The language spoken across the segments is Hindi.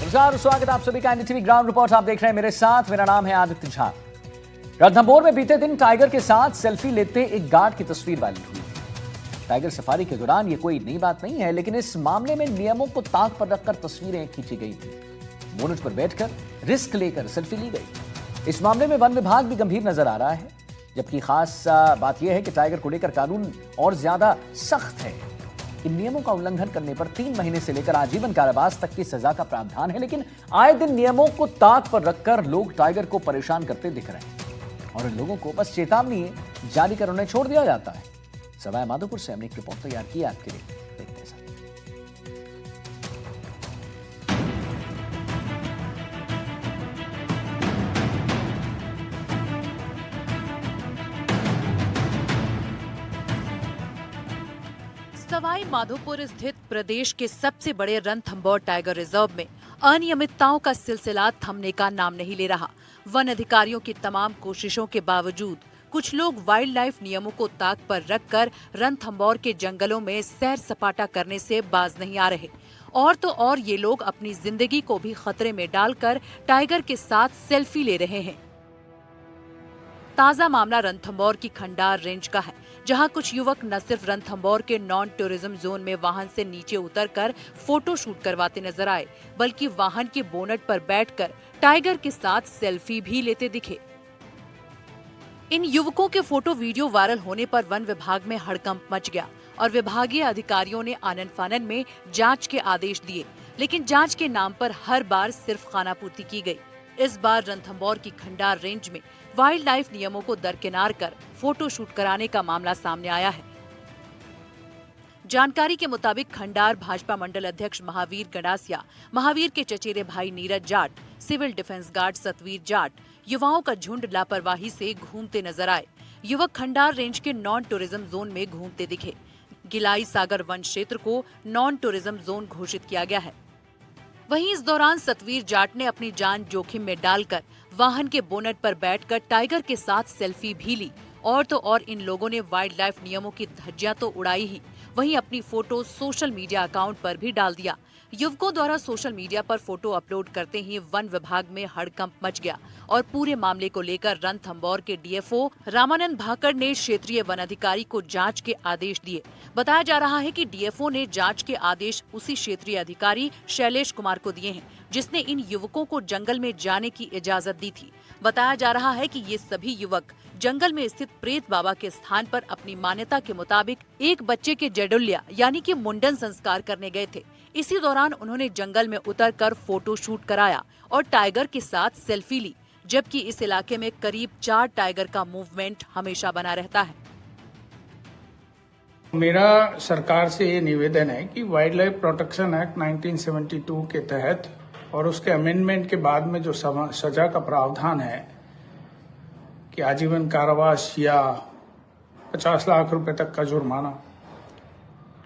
नमस्कार, स्वागत आप सभी का एनडीटीवी ग्राउंड रिपोर्ट आप देख रहे हैं मेरे साथ। मेरा नाम है आदित्य झा। रणथंभौर में बीते दिन टाइगर के साथ सेल्फी लेते एक गार्ड की तस्वीर वायरल हुई। टाइगर सफारी के दौरान ये कोई नई बात नहीं है, लेकिन इस मामले में नियमों को ताक पर रखकर तस्वीरें खींची गई थी। बोनट पर बैठकर रिस्क लेकर सेल्फी ली गई। इस मामले में वन विभाग भी गंभीर नजर आ रहा है, जबकि खास बात यह है कि टाइगर को लेकर कानून और ज्यादा सख्त है। इन नियमों का उल्लंघन करने पर 3 महीने से लेकर आजीवन कारावास तक की सजा का प्रावधान है, लेकिन आए दिन नियमों को ताक पर रखकर लोग टाइगर को परेशान करते दिख रहे हैं और इन लोगों को बस चेतावनी जारी कर उन्हें छोड़ दिया जाता है। सवाई माधोपुर से हमने एक रिपोर्ट तैयार की आपके लिए, देखते हैं। सवाई माधोपुर स्थित प्रदेश के सबसे बड़े रणथंभौर टाइगर रिजर्व में अनियमितताओं का सिलसिला थमने का नाम नहीं ले रहा। वन अधिकारियों की तमाम कोशिशों के बावजूद कुछ लोग वाइल्ड लाइफ नियमों को ताक पर रखकर रणथंभौर के जंगलों में सैर सपाटा करने से बाज नहीं आ रहे। और तो और ये लोग अपनी जिंदगी को भी खतरे में डालकर टाइगर के साथ सेल्फी ले रहे हैं। ताजा मामला रणथंभौर की खंडार रेंज का है, जहां कुछ युवक न सिर्फ रणथंभौर के नॉन टूरिज्म जोन में वाहन से नीचे उतरकर फोटो शूट करवाते नजर आए, बल्कि वाहन के बोनट पर बैठकर टाइगर के साथ सेल्फी भी लेते दिखे। इन युवकों के फोटो वीडियो वायरल होने पर वन विभाग में हड़कंप मच गया और विभागीय अधिकारियों ने आनन फानन में जांच के आदेश दिए, लेकिन जांच के नाम पर हर बार सिर्फ खानापूर्ति की गई। इस बार रणथंभौर की खंडार रेंज में वाइल्ड लाइफ नियमों को दरकिनार कर फोटो शूट कराने का मामला सामने आया है। जानकारी के मुताबिक खंडार भाजपा मंडल अध्यक्ष महावीर गडासिया, महावीर के चचेरे भाई Neeraj Jat, civil defence guard Satveer Jat, युवाओं का झुंड लापरवाही से घूमते नजर आए। युवक खंडार रेंज के नॉन टूरिज्म जोन में घूमते दिखे। गिलाई सागर वन क्षेत्र को नॉन टूरिज्म जोन घोषित किया गया है। वहीं इस दौरान सतवीर जाट ने अपनी जान जोखिम में डालकर वाहन के बोनट पर बैठकर टाइगर के साथ सेल्फी भी ली। और तो और इन लोगों ने वाइल्ड लाइफ नियमों की धज्जियां तो उड़ाई ही, वहीं अपनी फोटो सोशल मीडिया अकाउंट पर भी डाल दिया। युवकों द्वारा सोशल मीडिया पर फोटो अपलोड करते ही वन विभाग में हड़कंप मच गया और पूरे मामले को लेकर रणथंभौर के डीएफओ रामानंद भाकर ने क्षेत्रीय वन अधिकारी को जांच के आदेश दिए। बताया जा रहा है कि डीएफओ ने जांच के आदेश उसी क्षेत्रीय अधिकारी शैलेश कुमार को दिए हैं, जिसने इन युवकों को जंगल में जाने की इजाजत दी थी। बताया जा रहा है कि ये सभी युवक जंगल में स्थित प्रेत बाबा के स्थान पर अपनी मान्यता के मुताबिक एक बच्चे के जडुल्या यानी कि मुंडन संस्कार करने गए थे। इसी दौरान उन्होंने जंगल में उतरकर फोटो शूट कराया और टाइगर के साथ सेल्फी ली, जबकि इस इलाके में करीब 4 टाइगर का मूवमेंट हमेशा बना रहता है। मेरा सरकार से ये निवेदन है कि वाइल्ड लाइफ प्रोटेक्शन एक्ट 1972 के तहत और उसके अमेंडमेंट के बाद में जो सजा का प्रावधान है कि आजीवन कारावास या 50 लाख रुपए तक का जुर्माना,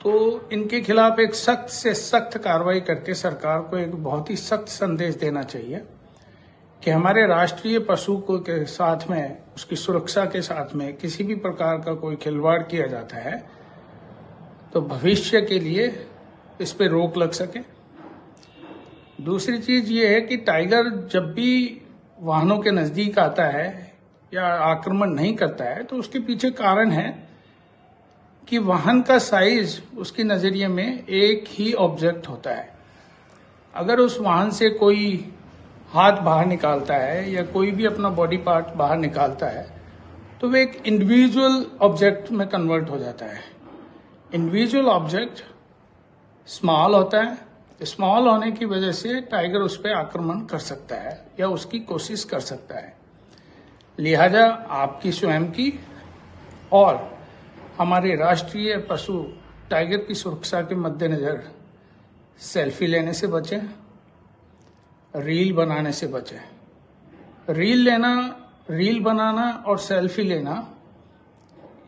तो इनके खिलाफ एक सख्त से सख्त कार्रवाई करके सरकार को एक बहुत ही सख्त संदेश देना चाहिए कि हमारे राष्ट्रीय पशु को के साथ में, उसकी सुरक्षा के साथ में किसी भी प्रकार का कोई खिलवाड़ किया जाता है तो भविष्य के लिए इस पे रोक लग सके। दूसरी चीज ये है कि टाइगर जब भी वाहनों के नजदीक आता है या आक्रमण नहीं करता है तो उसके पीछे कारण है कि वाहन का साइज उसकी नजरिए में एक ही ऑब्जेक्ट होता है। अगर उस वाहन से कोई हाथ बाहर निकालता है या कोई भी अपना बॉडी पार्ट बाहर निकालता है तो वो एक इंडिविजुअल ऑब्जेक्ट में कन्वर्ट हो जाता है। इंडिविजुअल ऑब्जेक्ट स्मॉल होता है, स्मॉल होने की वजह से टाइगर उस पर आक्रमण कर सकता है या उसकी कोशिश कर सकता है। लिहाजा आपकी स्वयं की और हमारे राष्ट्रीय पशु टाइगर की सुरक्षा के मद्देनजर सेल्फी लेने से बचें, रील बनाने से बचें। रील बनाना और सेल्फी लेना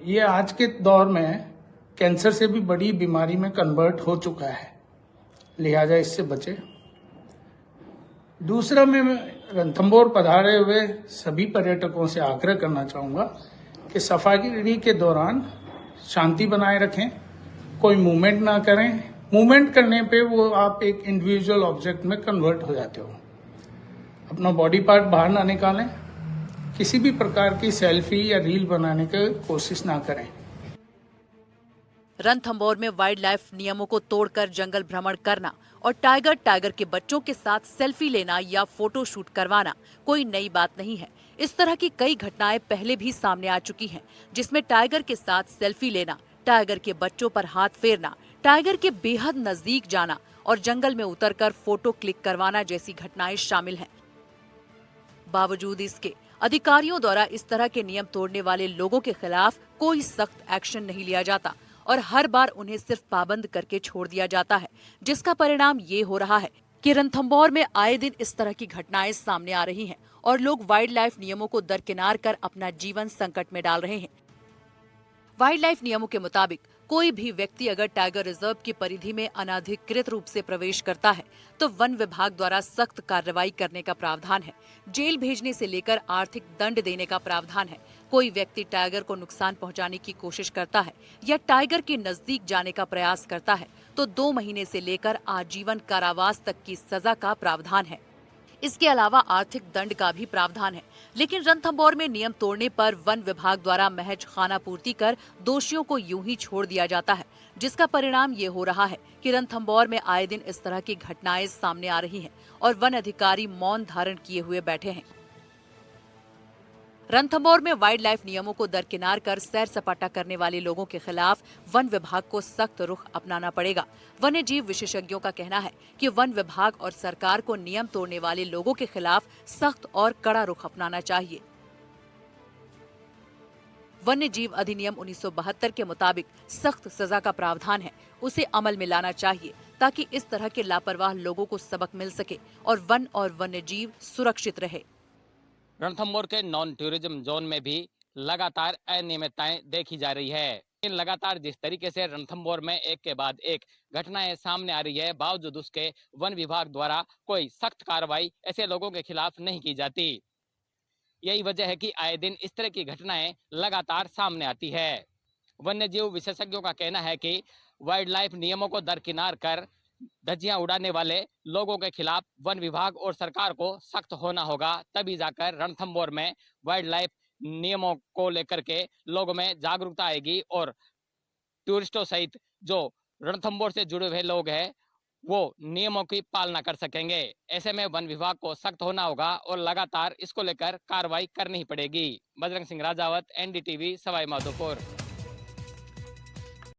ये आज के दौर में कैंसर से भी बड़ी बीमारी में कन्वर्ट हो चुका है, लिहाजा इससे बचे। दूसरा, मैं रणथंभौर पधारे हुए सभी पर्यटकों से आग्रह करना चाहूंगा कि सफारी के दौरान शांति बनाए रखें, कोई मूवमेंट ना करें, मूवमेंट करने पे वो आप एक इंडिविजुअल ऑब्जेक्ट में कन्वर्ट हो जाते हो। अपना बॉडी पार्ट बाहर ना निकालें, किसी भी प्रकार की सेल्फी या रील बनाने की कोशिश ना करें। रणथंभौर में वाइल्ड लाइफ नियमों को तोड़कर जंगल भ्रमण करना और टाइगर के बच्चों के साथ सेल्फी लेना या फोटो शूट करवाना कोई नई बात नहीं है। इस तरह की कई घटनाएं पहले भी सामने आ चुकी हैं, जिसमें टाइगर के साथ सेल्फी लेना, टाइगर के बच्चों पर हाथ फेरना, टाइगर के बेहद नजदीक जाना और जंगल में उतरकर फोटो क्लिक करवाना जैसी घटनाएं शामिल हैं। बावजूद इसके अधिकारियों द्वारा इस तरह के नियम तोड़ने वाले लोगों के खिलाफ कोई सख्त एक्शन नहीं लिया जाता और हर बार उन्हें सिर्फ पाबंद करके छोड़ दिया जाता है, जिसका परिणाम ये हो रहा है कि रणथंभौर में आए दिन इस तरह की घटनाएं सामने आ रही हैं और लोग वाइल्ड लाइफ नियमों को दरकिनार कर अपना जीवन संकट में डाल रहे हैं। वाइल्ड लाइफ नियमों के मुताबिक कोई भी व्यक्ति अगर टाइगर रिजर्व की परिधि में अनाधिकृत रूप से प्रवेश करता है तो वन विभाग द्वारा सख्त कार्रवाई करने का प्रावधान है। जेल भेजने से लेकर आर्थिक दंड देने का प्रावधान है। कोई व्यक्ति टाइगर को नुकसान पहुंचाने की कोशिश करता है या टाइगर के नजदीक जाने का प्रयास करता है तो 2 महीने से लेकर आजीवन कारावास तक की सजा का प्रावधान है। इसके अलावा आर्थिक दंड का भी प्रावधान है। लेकिन रणथंभौर में नियम तोड़ने पर वन विभाग द्वारा महज खानापूर्ति कर दोषियों को यूं ही छोड़ दिया जाता है, जिसका परिणाम ये हो रहा है कि रणथंभौर में आए दिन इस तरह की घटनाएं सामने आ रही हैं और वन अधिकारी मौन धारण किए हुए बैठे हैं। रणथंभौर में वाइल्ड लाइफ नियमों को दरकिनार कर सैर सपाटा करने वाले लोगों के खिलाफ वन विभाग को सख्त रुख अपनाना पड़ेगा। वन्य जीव विशेषज्ञों का कहना है कि वन विभाग और सरकार को नियम तोड़ने वाले लोगों के खिलाफ सख्त और कड़ा रुख अपनाना चाहिए। वन्य जीव अधिनियम 1972 के मुताबिक सख्त सजा का प्रावधान है, उसे अमल में लाना चाहिए ताकि इस तरह के लापरवाह लोगों को सबक मिल सके और वन्य जीव सुरक्षित रहे। रणथंभौर के नॉन टूरिज्म जोन में भी लगातार अनियमितताएं देखी जा रही है। इन लगातार जिस तरीके से रणथंभौर में एक के बाद एक घटनाएं सामने आ रही है, बावजूद उसके वन विभाग द्वारा कोई सख्त कार्रवाई ऐसे लोगों के खिलाफ नहीं की जाती। यही वजह है कि आए दिन इस तरह की घटनाएं लगातार सामने आती है। वन्य जीव विशेषज्ञों का कहना है कि वाइल्ड लाइफ नियमों को दरकिनार कर धज्जियां उड़ाने वाले लोगों के खिलाफ वन विभाग और सरकार को सख्त होना होगा, तभी जाकर रणथंभौर में वाइल्ड लाइफ नियमों को लेकर के लोगों में जागरूकता आएगी और टूरिस्टों सहित जो रणथंभौर से जुड़े हुए लोग हैं वो नियमों की पालना कर सकेंगे। ऐसे में वन विभाग को सख्त होना होगा और लगातार इसको लेकर कार्रवाई करनी पड़ेगी। बजरंग सिंह राजावत, NDTV, सवाई माधोपुर।